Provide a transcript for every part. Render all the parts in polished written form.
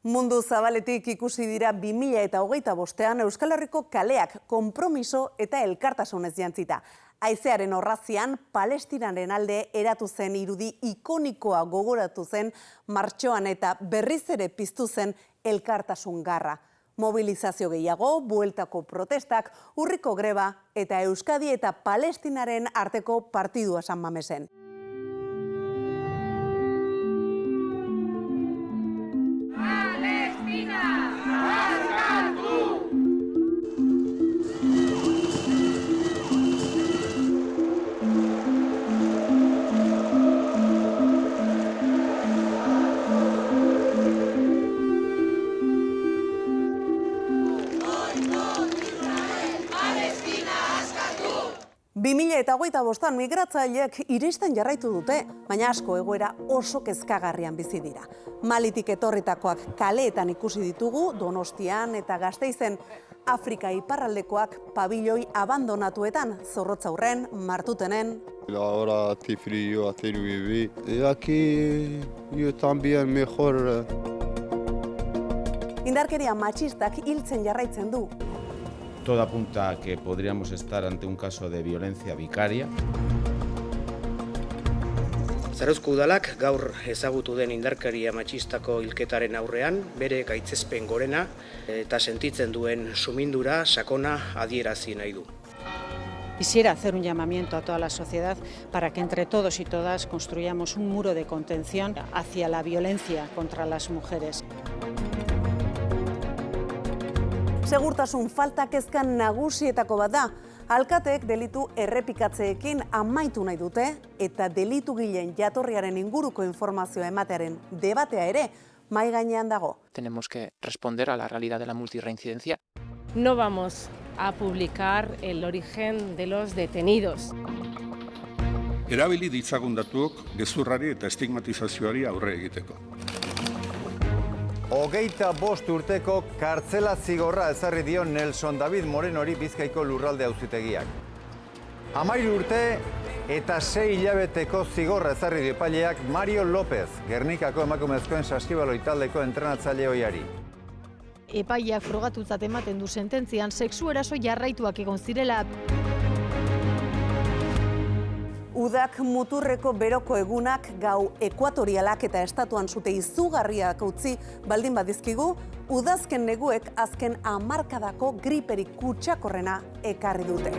Mundu zabaletik ikusi dira 2025an Euskal Herriko kaleak konpromiso eta elkartasunez jantzita. Haizearen orrazian, Palestinaren alde eratu zen irudi ikonikoa gogoratu zen martxoan eta berriz ere piztu zen elkartasun garra. Mobilizazio gehiago, bueltako protestak, urriko greba eta Euskadi eta Palestinaren arteko partidua San Mamesen. Eta 2025an migratzaileek iristen jarraitu dute, baina asko egoera oso kezkagarrian bizi dira. Malitik etorritakoak kaleetan ikusi ditugu, Donostian eta Gasteizen, Afrika iparraldekoak pabilloi abandonatuetan, Zorrotzaurren, Martutenen. Ahora hace frío, hace llueve. Aquí yo también mejor. Indarkeria matxistak hiltzen jarraitzen du. Todo apunta a que podríamos estar ante un caso de violencia vicaria. Zarauzko udalak gaur ezagutu den indarkeria matxistako hilketaren aurrean bere gaitzespen gorena eta sentitzen duen sumindura sakona adierazi nahi du. Quisiera hacer un llamamiento a toda la sociedad para que entre todos y todas construyamos un muro de contención hacia la violencia contra las mujeres. Segurtasun falta kezkan nagusietako bat da. Alkateek delitu errepikatzeekin amaitu nahi dute eta delitu gilen jatorriaren inguruko informazioa ematearen debatea ere mahai gainean dago. Tenemos que responder a la realidad de la multirreincidencia. No vamos a publicar el origen de los detenidos. Erabili ditzagun datuok gezurrari eta estigmatizazioari aurre egiteko. 25 urteko kartzela zigorra ezarri dio Nelson David Morenori Bizkaiko lurralde auzitegiak. 13 urte eta 6 hilabeteko zigorra ezarri dio epaileak Mario López, Gernikako emakumezkoen saskibaloi taldeko entrenatzaile ohiari. Epaileak frogatutzat ematen du sententzian sexu eraso jarraituak egon zirela. Udak muturreko beroko egunak gau ekuatorialak eta estatuan zute izugarriak utzi baldin badizkigu, udazken neguek azken hamarkadako griperik kutsakorrena ekarri dute.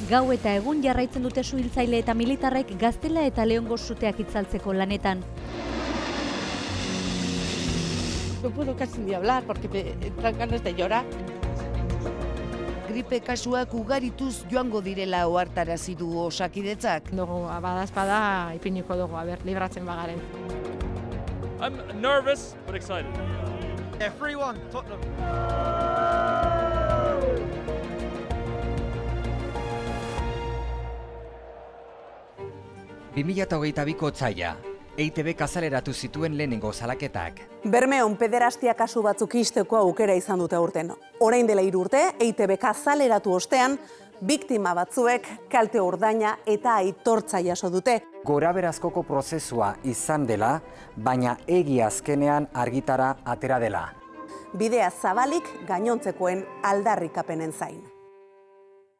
Gau eta egun jarraitzen dute suhiltzaile eta militarrek Gaztela eta Leongo suteak itzaltzeko lanetan. No puedo casi ni hablar porque me entran ganas de llorar. Gripe kasuak ugarituz joango direla ohartarazi du Osakidetzak. Dugu, badazpada ipiniko dugu, libratzen bagaren. I'm nervous but excited. Yeah, 3-1, Tottenham. 2022ko otsaila. EITBek azaleratu zituen lehenengo salaketak. Bermeon pederastia kasu batzuk ixteko aukera izan dute aurten. Orain dela 3 urte, EITBek azaleratu ostean, biktima batzuek kalte ordaina eta aitortza jaso dute. Gorabeherazkoko prozesua izan dela, baina egia azkenean argitara atera dela. Bidea zabalik gainontzekoen aldarrikapenen zain.